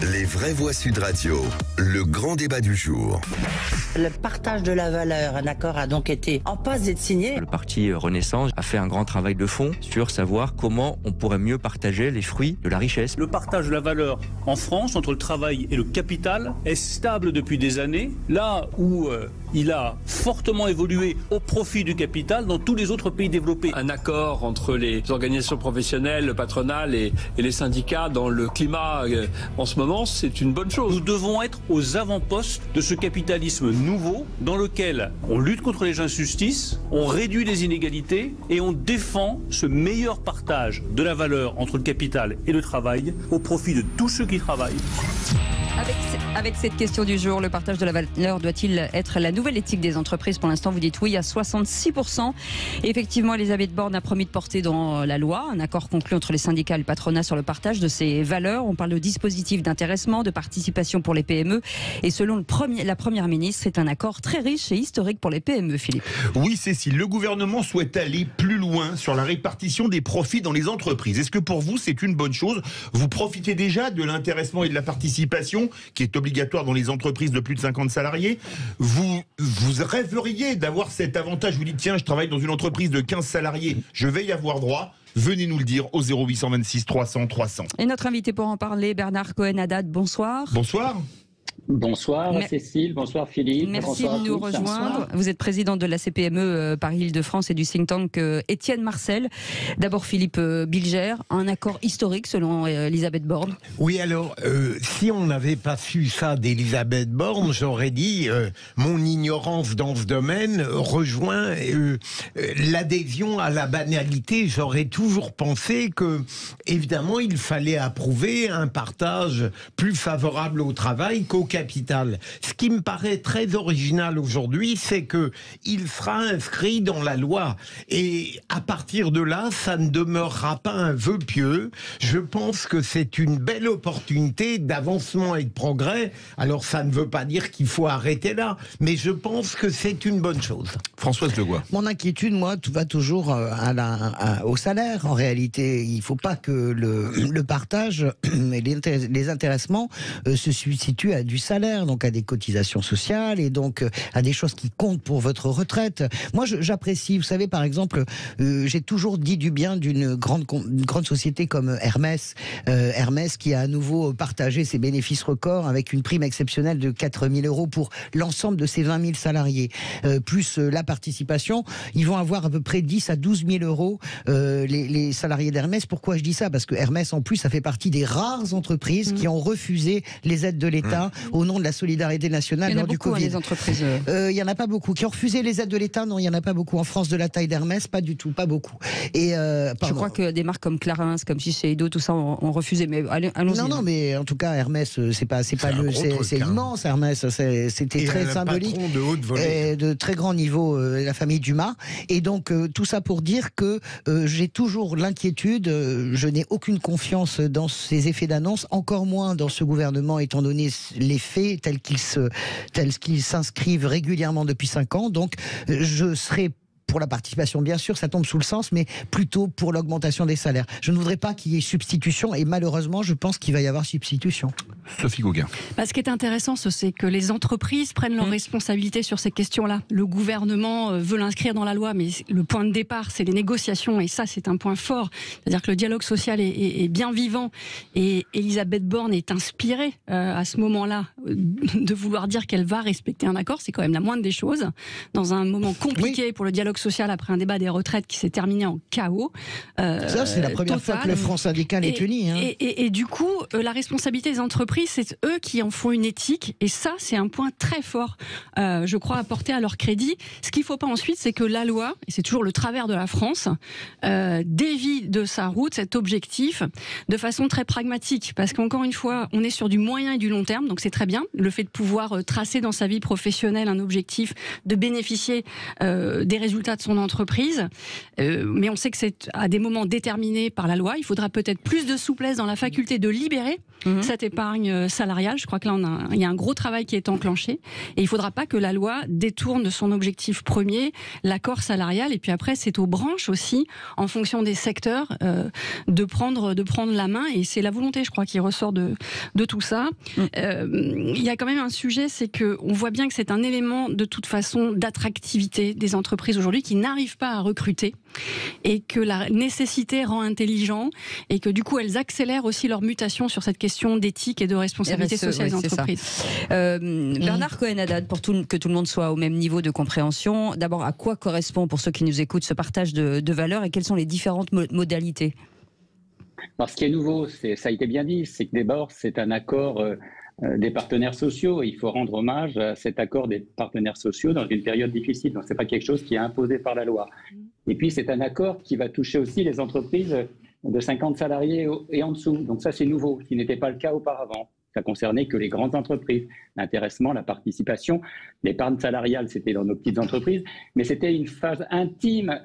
Les vraies voix Sud Radio, le grand débat du jour. Le partage de la valeur, un accord a donc été en passe d'être signé. Le parti Renaissance a fait un grand travail de fond sur savoir comment on pourrait mieux partager les fruits de la richesse. Le partage de la valeur en France entre le travail et le capital est stable depuis des années, là où il a fortement évolué au profit du capital dans tous les autres pays développés. Un accord entre les organisations professionnelles, le patronat et les syndicats dans le climat en ce moment, c'est une bonne chose. Nous devons être aux avant-postes de ce capitalisme nouveau dans lequel on lutte contre les injustices, on réduit les inégalités et on défend ce meilleur partage de la valeur entre le capital et le travail au profit de tous ceux qui travaillent. Avec cette question du jour, le partage de la valeur doit-il être la nouvelle éthique des entreprises? Pour l'instant, vous dites oui à 66%. Et effectivement, Elisabeth Borne a promis de porter dans la loi un accord conclu entre les syndicats et le patronat sur le partage de ces valeurs. On parle de dispositifs d'intéressement, de participation pour les PME. Et selon la Première ministre, c'est un accord très riche et historique pour les PME, Philippe. Oui, Cécile, le gouvernement souhaite aller plus loin sur la répartition des profits dans les entreprises. Est-ce que pour vous, c'est une bonne chose? Vous profitez déjà de l'intéressement et de la participation qui est obligatoire dans les entreprises de plus de 50 salariés. Vous rêveriez d'avoir cet avantage. Vous dites, tiens, je travaille dans une entreprise de 15 salariés, je vais y avoir droit. Venez nous le dire au 0826 300 300. Et notre invité pour en parler, Bernard Cohen-Haddad, bonsoir. Bonsoir. Bonsoir Cécile, bonsoir Philippe. Merci bonsoir de nous rejoindre. Vous êtes président de la CPME Paris-Île-de-France et du think tank Étienne Marcel. D'abord Philippe Bilger, un accord historique selon Elisabeth Borne. Oui, alors, si on n'avait pas su ça d'Elisabeth Borne, j'aurais dit mon ignorance dans ce domaine rejoint l'adhésion à la banalité. J'aurais toujours pensé que, évidemment, il fallait approuver un partage plus favorable au travail qu'au capital. Ce qui me paraît très original aujourd'hui, c'est que il sera inscrit dans la loi. Et à partir de là, ça ne demeurera pas un vœu pieux. Je pense que c'est une belle opportunité d'avancement et de progrès. Alors ça ne veut pas dire qu'il faut arrêter là, mais je pense que c'est une bonne chose. Françoise Legois. Mon inquiétude, moi, va toujours au salaire. En réalité, il ne faut pas que le partage et les intéressements se substituent à du salaire, donc à des cotisations sociales et donc à des choses qui comptent pour votre retraite. Moi, j'apprécie, vous savez, par exemple, j'ai toujours dit du bien d'une grande société comme Hermès. Hermès qui a à nouveau partagé ses bénéfices records avec une prime exceptionnelle de 4 000 € pour l'ensemble de ses 20 000 salariés. Plus la participation, ils vont avoir à peu près 10 à 12 000 €, les salariés d'Hermès. Pourquoi je dis ça? Parce que Hermès, en plus, ça fait partie des rares entreprises qui ont refusé les aides de l'État au nom de la solidarité nationale lors du Covid. Il y en a beaucoup, les entreprises. Il n'y en a pas beaucoup. Qui ont refusé les aides de l'État? Non, il n'y en a pas beaucoup. En France, de la taille d'Hermès, pas du tout, pas beaucoup. Et, je crois que des marques comme Clarins, comme Shiseido, tout ça ont refusé. Mais allons-y. Non, mais en tout cas, Hermès, c'est immense. Hermès, c'était très symbolique. De haute volée. De très grand niveau, la famille Dumas. Et donc, tout ça pour dire que j'ai toujours l'inquiétude, je n'ai aucune confiance dans ces effets d'annonce, encore moins dans ce gouvernement, étant donné les faits tels qu'ils s'inscrivent régulièrement depuis 5 ans. Donc, je serai pour la participation, bien sûr, ça tombe sous le sens, mais plutôt pour l'augmentation des salaires. Je ne voudrais pas qu'il y ait substitution, et malheureusement, je pense qu'il va y avoir substitution. Sophie Gauguin. Ce qui est intéressant, c'est que les entreprises prennent leurs responsabilités sur ces questions-là. Le gouvernement veut l'inscrire dans la loi, mais le point de départ, c'est les négociations, et ça, c'est un point fort. C'est-à-dire que le dialogue social est bien vivant, et Elisabeth Borne est inspirée à ce moment-là de vouloir dire qu'elle va respecter un accord. C'est quand même la moindre des choses. Dans un moment compliqué pour le dialogue social, après un débat des retraites qui s'est terminé en chaos. Ça, c'est la première fois que le Front syndical est uni. Hein. Et du coup, la responsabilité des entreprises, c'est eux qui en font une éthique. Et ça, c'est un point très fort, je crois, à porter à leur crédit. Ce qu'il ne faut pas ensuite, c'est que la loi, et c'est toujours le travers de la France, dévie de sa route cet objectif de façon très pragmatique. Parce qu'encore une fois, on est sur du moyen et du long terme, donc c'est très bien. Le fait de pouvoir tracer dans sa vie professionnelle un objectif, de bénéficier des résultats résultats de son entreprise, mais on sait que c'est à des moments déterminés par la loi. Il faudra peut-être plus de souplesse dans la faculté de libérer cette épargne salariale. Je crois que là, il y a un gros travail qui est enclenché. Et il ne faudra pas que la loi détourne de son objectif premier, l'accord salarial. Et puis après, c'est aux branches aussi, en fonction des secteurs, de prendre la main. Et c'est la volonté, je crois, qui ressort de tout ça. Il y a quand même un sujet, c'est qu'on voit bien que c'est un élément, de toute façon, d'attractivité des entreprises aujourd'hui qui n'arrivent pas à recruter. Et que la nécessité rend intelligent. Et que du coup, elles accélèrent aussi leur mutation sur cette question d'éthique et de responsabilité sociale des entreprises. Bernard Cohen-Haddad, pour que tout le monde soit au même niveau de compréhension, d'abord, à quoi correspond, pour ceux qui nous écoutent, ce partage de valeurs et quelles sont les différentes modalités? Alors, ce qui est nouveau, ça a été bien dit, c'est que d'abord, c'est un accord des partenaires sociaux. Il faut rendre hommage à cet accord des partenaires sociaux dans une période difficile. Donc, ce n'est pas quelque chose qui est imposé par la loi. Et puis, c'est un accord qui va toucher aussi les entreprises de 50 salariés et en dessous. Donc ça, c'est nouveau, ce qui n'était pas le cas auparavant. Ça concernait que les grandes entreprises. L'intéressement, la participation, l'épargne salariale, c'était dans nos petites entreprises, mais c'était une phase infime.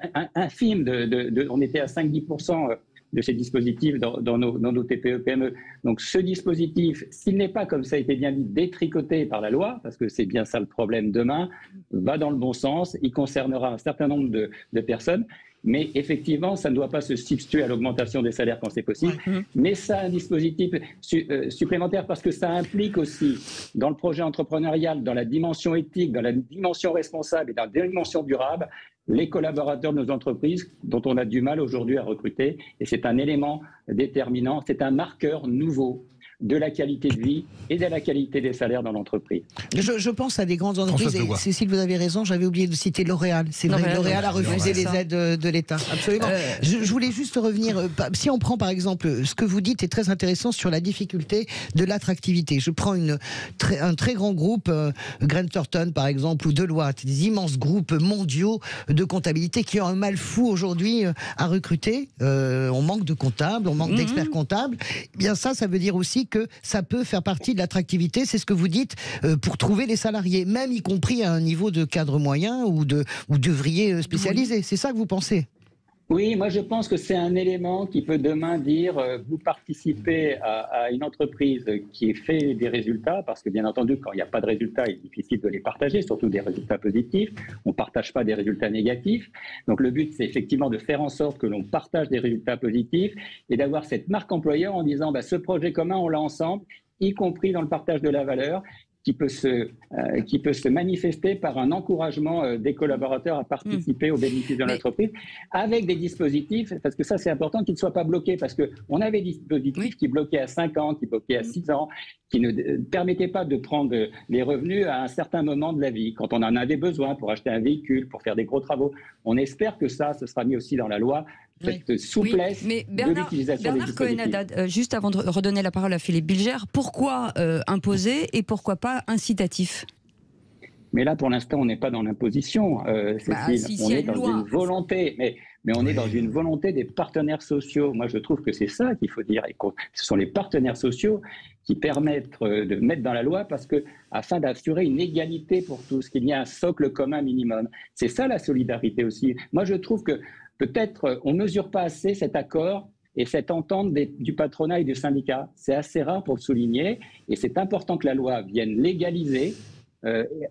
On était à 5-10% de ces dispositifs dans nos TPE-PME. Donc ce dispositif, s'il n'est pas, comme ça a été bien dit, détricoté par la loi, parce que c'est bien ça le problème demain, va dans le bon sens, il concernera un certain nombre de personnes. Mais effectivement, ça ne doit pas se substituer à l'augmentation des salaires quand c'est possible. Mais ça a un dispositif supplémentaire parce que ça implique aussi, dans le projet entrepreneurial, dans la dimension éthique, dans la dimension responsable et dans la dimension durable, les collaborateurs de nos entreprises dont on a du mal aujourd'hui à recruter. Et c'est un élément déterminant, c'est un marqueur nouveau de la qualité de vie et de la qualité des salaires dans l'entreprise. Je pense à des grandes entreprises, et Cécile, vous avez raison, j'avais oublié de citer L'Oréal. C'est vrai, L'Oréal a refusé les aides de l'État. Absolument. Je voulais juste revenir, si on prend par exemple, ce que vous dites est très intéressant sur la difficulté de l'attractivité. Je prends un très grand groupe, Grant Thornton par exemple, ou Deloitte, des immenses groupes mondiaux de comptabilité qui ont un mal fou aujourd'hui à recruter. On manque de comptables, on manque d'experts comptables. Eh bien ça veut dire aussi que ça peut faire partie de l'attractivité, c'est ce que vous dites, pour trouver les salariés, même y compris à un niveau de cadre moyen ou d'ouvrier spécialisé. C'est ça que vous pensez ? Oui, moi je pense que c'est un élément qui peut demain dire vous participez à une entreprise qui fait des résultats, parce que bien entendu quand il n'y a pas de résultats, il est difficile de les partager, surtout des résultats positifs, on ne partage pas des résultats négatifs, donc le but c'est effectivement de faire en sorte que l'on partage des résultats positifs et d'avoir cette marque employeur en disant ce projet commun on l'a ensemble, y compris dans le partage de la valeur, qui peut se manifester par un encouragement des collaborateurs à participer aux bénéfices de l'entreprise, avec des dispositifs, parce que ça c'est important, qu'ils ne soient pas bloqués, parce qu'on avait des dispositifs qui bloquaient à 5 ans, qui bloquaient à 6 ans, qui ne permettaient pas de prendre les revenus à un certain moment de la vie, quand on en avait besoin pour acheter un véhicule, pour faire des gros travaux. On espère que ça, ce sera mis aussi dans la loi, cette souplesse mais de l'utilisation des dispositifs. Bernard Cohen-Haddad, juste avant de redonner la parole à Philippe Bilger, pourquoi imposer et pourquoi pas incitatif ? Mais là, pour l'instant, on n'est pas dans l'imposition, Cécile. On est dans une volonté, mais on est dans une volonté des partenaires sociaux. Moi, je trouve que c'est ça qu'il faut dire. Et ce sont les partenaires sociaux qui permettent de mettre dans la loi afin d'assurer une égalité pour tous, qu'il y ait un socle commun minimum. C'est ça la solidarité aussi. Moi, je trouve que peut-être on ne mesure pas assez cet accord et cette entente du patronat et du syndicat. C'est assez rare pour le souligner et c'est important que la loi vienne l'égaliser,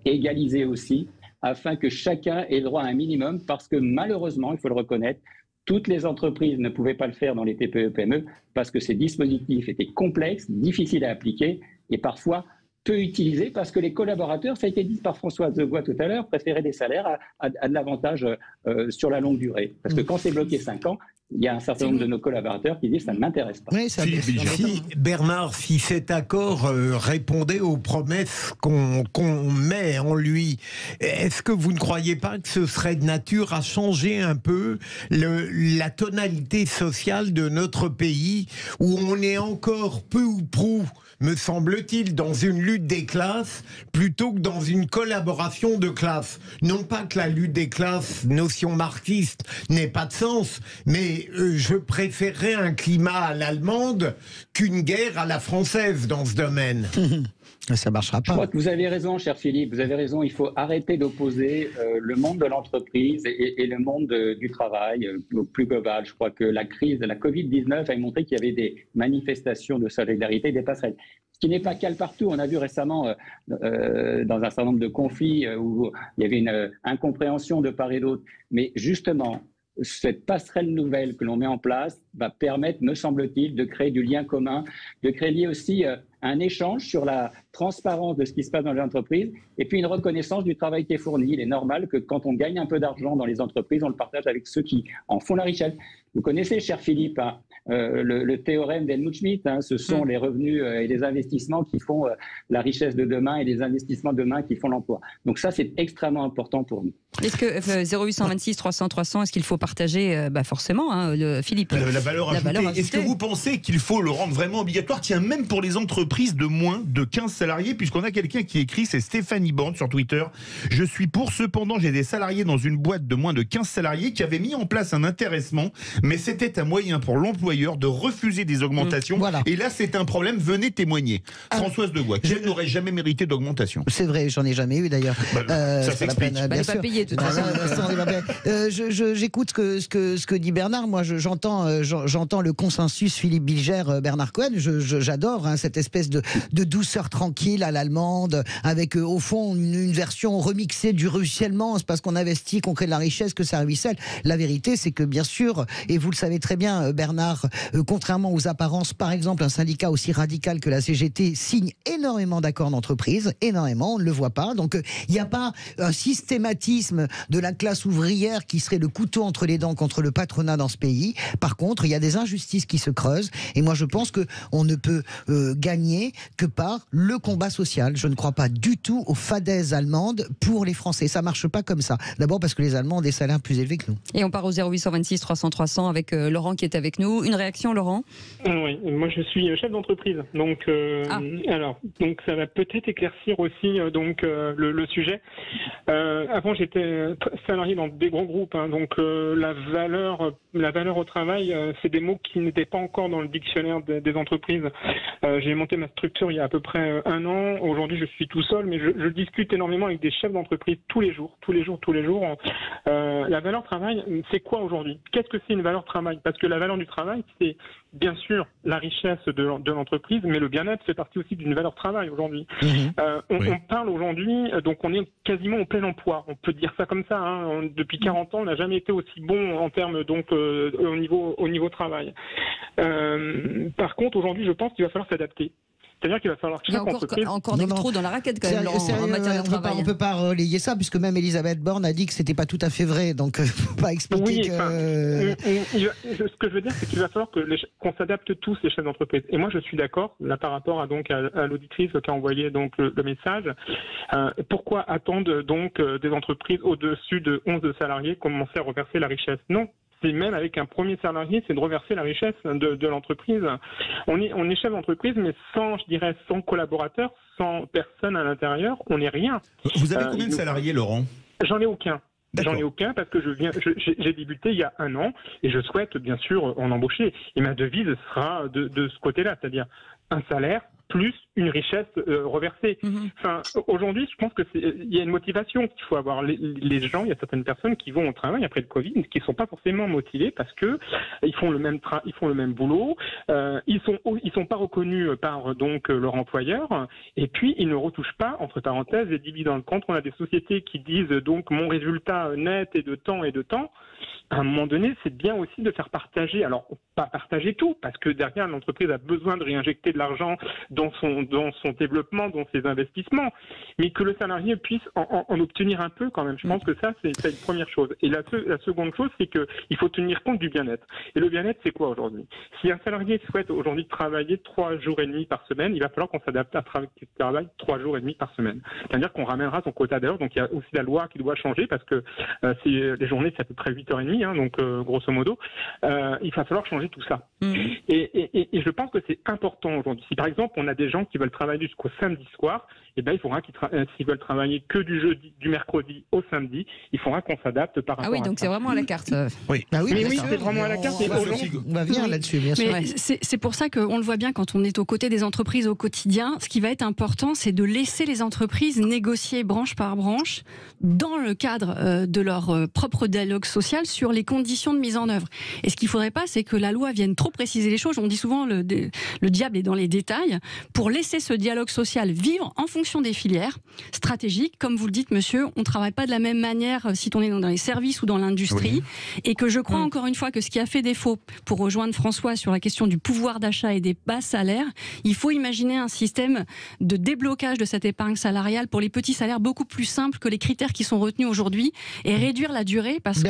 égaliser aussi, afin que chacun ait droit à un minimum, parce que malheureusement, il faut le reconnaître, toutes les entreprises ne pouvaient pas le faire dans les TPE-PME parce que ces dispositifs étaient complexes, difficiles à appliquer et parfois peu utilisés parce que les collaborateurs, ça a été dit par Françoise Degois tout à l'heure, préféraient des salaires à de l'avantage sur la longue durée. Parce que quand c'est bloqué 5 ans, il y a un certain nombre de nos collaborateurs qui disent ça ne m'intéresse pas. Oui, Bernard, si cet accord répondait aux promesses qu'on met en lui, est-ce que vous ne croyez pas que ce serait de nature à changer un peu la tonalité sociale de notre pays, où on est encore peu ou prou, me semble-t-il, dans une lutte des classes plutôt que dans une collaboration de classes. Non pas que la lutte des classes, notion marxiste, n'ait pas de sens, mais je préférerais un climat à l'allemande qu'une guerre à la française dans ce domaine. Ça ne marchera Je pas. crois que vous avez raison, cher Philippe, vous avez raison. Il faut arrêter d'opposer le monde de l'entreprise et le monde du travail au plus global. Je crois que la crise de la Covid-19 a montré qu'il y avait des manifestations de solidarité, des passerelles. Ce qui n'est pas le cas partout. On a vu récemment dans un certain nombre de conflits où il y avait une incompréhension de part et d'autre. Mais justement, cette passerelle nouvelle que l'on met en place va permettre, me semble-t-il, de créer du lien commun, de créer aussi un échange sur la transparence de ce qui se passe dans les entreprises et puis une reconnaissance du travail qui est fourni. Il est normal que quand on gagne un peu d'argent dans les entreprises, on le partage avec ceux qui en font la richesse. Vous connaissez, cher Philippe, hein, le théorème d'Helmut Schmidt, hein, ce sont les revenus et les investissements qui font la richesse de demain et les investissements de demain qui font l'emploi. Donc ça, c'est extrêmement important pour nous. Est-ce que 0826 300 300, est-ce qu'il faut partager forcément, hein, Philippe, la valeur ajoutée. Est-ce que vous pensez qu'il faut le rendre vraiment obligatoire? Tiens, même pour les entreprises de moins de 15 salariés, puisqu'on a quelqu'un qui écrit, c'est Stéphanie Borne sur Twitter. Je suis pour, cependant, j'ai des salariés dans une boîte de moins de 15 salariés qui avaient mis en place un intéressement, mais c'était un moyen pour l'employeur de refuser des augmentations. Voilà. Et là, c'est un problème. Venez témoigner. Françoise Degois, je n'aurais jamais mérité d'augmentation. C'est vrai, j'en ai jamais eu d'ailleurs. Ça s'explique. Bien pas sûr. payé, de toute façon. J'écoute ce que dit Bernard. Moi, j'entends le consensus Philippe Bilger, Bernard Cohen. J'adore cette espèce de douceur tranquille à l'allemande, avec au fond une version remixée du ruissellement. C'est parce qu'on investit, qu'on crée de la richesse que ça ruisselle. La vérité, c'est que bien sûr, et vous le savez très bien, Bernard, contrairement aux apparences, par exemple, un syndicat aussi radical que la CGT signe énormément d'accords d'entreprise, énormément, on ne le voit pas. Donc, il n'y a pas un systématisme de la classe ouvrière qui serait le couteau entre les dents contre le patronat dans ce pays. Par contre, il y a des injustices qui se creusent. Et moi, je pense qu'on ne peut gagner que par le combat social. Je ne crois pas du tout aux fadaises allemandes pour les Français. Ça ne marche pas comme ça. D'abord parce que les Allemands ont des salaires plus élevés que nous. Et on part au 0826 300 300 avec Laurent qui est avec nous. Une réaction, Laurent? Oui, moi je suis chef d'entreprise. Donc, donc ça va peut-être éclaircir aussi le sujet. Avant, j'étais salarié dans des gros groupes. Hein, donc la valeur au travail, c'est des mots qui n'étaient pas encore dans le dictionnaire des entreprises. J'ai monté ma structure il y a à peu près 1 an. Aujourd'hui, je suis tout seul, mais je discute énormément avec des chefs d'entreprise tous les jours. La valeur travail, c'est quoi aujourd'hui? Qu'est-ce que c'est une valeur travail? Parce que la valeur du travail, c'est bien sûr la richesse de l'entreprise, mais le bien-être fait partie aussi d'une valeur travail aujourd'hui. On parle aujourd'hui, donc on est quasiment au plein emploi. On peut dire ça comme ça. Hein. Depuis 40 ans, on n'a jamais été aussi bon en termes au niveau travail. Par contre, aujourd'hui, je pense qu'il va falloir s'adapter. C'est-à-dire qu'il va falloir Il y a encore des trous dans la raquette quand même, en matière de travail. On ne peut pas relayer ça, puisque même Elisabeth Borne a dit que ce n'était pas tout à fait vrai. Donc, il ne faut pas expliquer ce que je veux dire, c'est qu'il va falloir qu'on s'adapte tous, les chefs d'entreprise. Et moi, je suis d'accord, là, par rapport à l'auditrice qui a envoyé le message. Pourquoi attendre des entreprises au-dessus de 11 salariés commencer à reverser la richesse? Non. C'est même avec un premier salarié, c'est de reverser la richesse de l'entreprise. On est chef d'entreprise, mais sans collaborateurs, sans personne à l'intérieur, on n'est rien. Vous avez combien de salariés, Laurent? J'en ai aucun. J'en ai aucun parce que j'ai débuté il y a 1 an et je souhaite bien sûr en embaucher. Et ma devise sera de ce côté-là, c'est-à-dire un salaire plus une richesse reversée. Enfin, aujourd'hui, je pense qu'il y a une motivation qu'il faut avoir. Les gens, il y a certaines personnes qui vont au travail après le Covid, qui ne sont pas forcément motivés parce que ils font le même boulot, ils sont pas reconnus par leur employeur, et puis ils ne retouchent pas, entre parenthèses, les dividendes. Quand on a des sociétés qui disent mon résultat net est de temps et de temps, à un moment donné, c'est bien aussi de faire partager. Alors, pas partager tout, parce que derrière, l'entreprise a besoin de réinjecter de l'argent dans son développement, dans ses investissements, mais que le salarié puisse en obtenir un peu quand même. Je pense que ça, c'est une première chose. Et la seconde chose, c'est qu'il faut tenir compte du bien-être. Et le bien-être, c'est quoi aujourd'hui? Si un salarié souhaite aujourd'hui travailler 3 jours et demi par semaine, il va falloir qu'on s'adapte à travailler 3 jours et demi par semaine. C'est-à-dire qu'on ramènera son quota d'heures. Donc, il y a aussi la loi qui doit changer, parce que les journées, c'est à peu près 8h30. prix, hein, donc grosso modo, il va falloir changer tout ça. Et je pense que c'est important aujourd'hui. Si par exemple on a des gens qui veulent travailler jusqu'au samedi soir, eh ben il faudra s'ils veulent travailler que du mercredi au samedi, il faudra qu'on s'adapte par rapport à ça. Ah oui, donc c'est vraiment à la carte. Oui, c'est vraiment à la carte. On va venir là-dessus, bien sûr. Mais c'est pour ça qu'on le voit bien quand on est aux côtés des entreprises au quotidien. Ce qui va être important, c'est de laisser les entreprises négocier branche par branche dans le cadre de leur propre dialogue social sur les conditions de mise en œuvre. Et ce qu'il ne faudrait pas, c'est que la loi vienne trop préciser les choses. On dit souvent le diable est dans les détails. Pour laisser ce dialogue social vivre en fonction des filières stratégiques, comme vous le dites, monsieur, on ne travaille pas de la même manière si on est dans les services ou dans l'industrie. Oui. Et que je crois encore une fois que ce qui a fait défaut, pour rejoindre François sur la question du pouvoir d'achat et des bas salaires, il faut imaginer un système de déblocage de cette épargne salariale pour les petits salaires beaucoup plus simple que les critères qui sont retenus aujourd'hui et réduire la durée parce que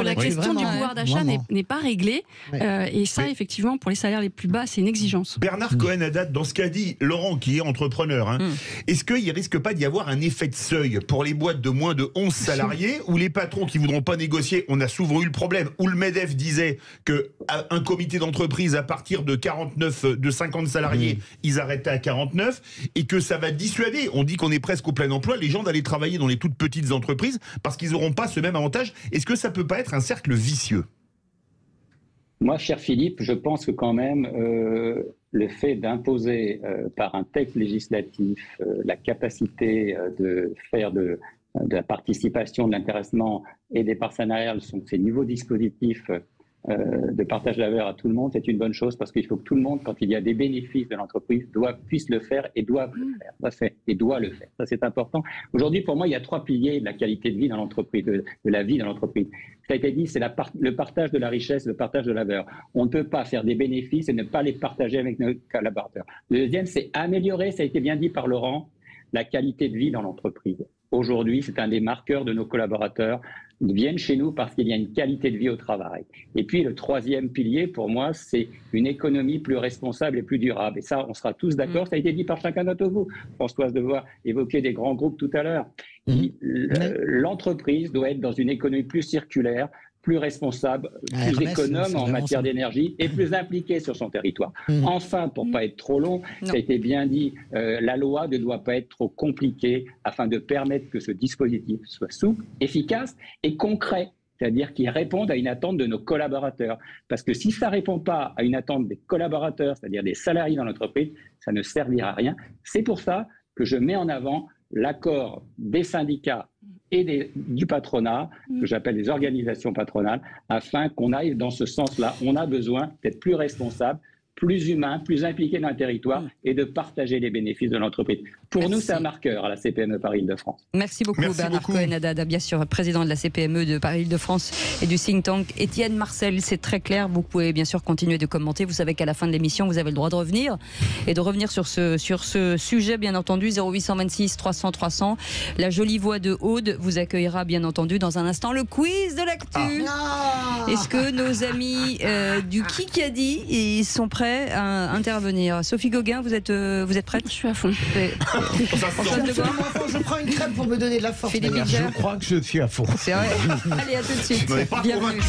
la question du pouvoir d'achat n'est pas réglée. Et ça, effectivement, pour les salaires les plus bas, c'est une exigence. Bernard Cohen-Haddad, dans ce qu'a dit Laurent, qui est entrepreneur, est-ce qu'il ne risque pas d'y avoir un effet de seuil pour les boîtes de moins de 11 salariés où les patrons qui ne voudront pas négocier, on a souvent eu le problème, où le MEDEF disait qu'un comité d'entreprise à partir de 50 salariés, ils arrêtaient à 49 et que ça va dissuader, on dit qu'on est presque au plein emploi, les gens d'aller travailler dans les toutes petites entreprises parce qu'ils n'auront pas ce même avantage. Est-ce que ça ne peut pas être un cercle vicieux ? Moi, cher Philippe, je pense que quand même le fait d'imposer par un texte législatif la capacité de faire de la participation, de l'intéressement et des parts salariales, sont ces nouveaux dispositifs de partage de la valeur à tout le monde, c'est une bonne chose parce qu'il faut que tout le monde, quand il y a des bénéfices de l'entreprise, puisse le faire et doit le faire. Et doit le faire. Ça, c'est important. Aujourd'hui, pour moi, il y a 3 piliers de la qualité de vie dans l'entreprise, de la vie dans l'entreprise. Ça a été dit, c'est le partage de la richesse, le partage de la valeur. On ne peut pas faire des bénéfices et ne pas les partager avec nos collaborateurs. Le deuxième, c'est améliorer, ça a été bien dit par Laurent, la qualité de vie dans l'entreprise. Aujourd'hui, c'est un des marqueurs de nos collaborateurs viennent chez nous parce qu'il y a une qualité de vie au travail. Et puis le 3e pilier, pour moi, c'est une économie plus responsable et plus durable. Et ça, on sera tous d'accord. Ça a été dit par chacun d'entre vous. Françoise Devois évoquait des grands groupes tout à l'heure. L'entreprise doit être dans une économie plus circulaire, plus responsable, plus économe en matière d'énergie et plus impliquée sur son territoire. Enfin, pour ne pas être trop long, ça a été bien dit, la loi ne doit pas être trop compliquée afin de permettre que ce dispositif soit souple, efficace et concret. C'est-à-dire qu'il réponde à une attente de nos collaborateurs. Parce que si ça ne répond pas à une attente des collaborateurs, c'est-à-dire des salariés dans l'entreprise, ça ne servira à rien. C'est pour ça que je mets en avant l'accord des syndicats et du patronat, que j'appelle les organisations patronales, afin qu'on aille dans ce sens-là. On a besoin d'être plus responsable, plus humain, plus impliqué dans le territoire et de partager les bénéfices de l'entreprise. Pour nous, c'est un marqueur à la CPME Paris-Île-de-France. Merci beaucoup Bernard Cohen-Haddad, bien sûr, président de la CPME de Paris-Île-de-France et du think tank Étienne Marcel. C'est très clair, vous pouvez bien sûr continuer de commenter. Vous savez qu'à la fin de l'émission, vous avez le droit de revenir et de revenir sur ce sujet, bien entendu. 0826 300 300. La jolie voix de Aude vous accueillera, bien entendu, dans un instant. Le quiz de l'actu. Est-ce que nos amis du Kikadi, ils sont prêts à intervenir? Sophie Gauguin, vous êtes prête? Je suis à fond. Je prends une crème pour me donner de la force. Je crois que je suis à fond. C'est vrai. Allez, à tout de suite. Bienvenue.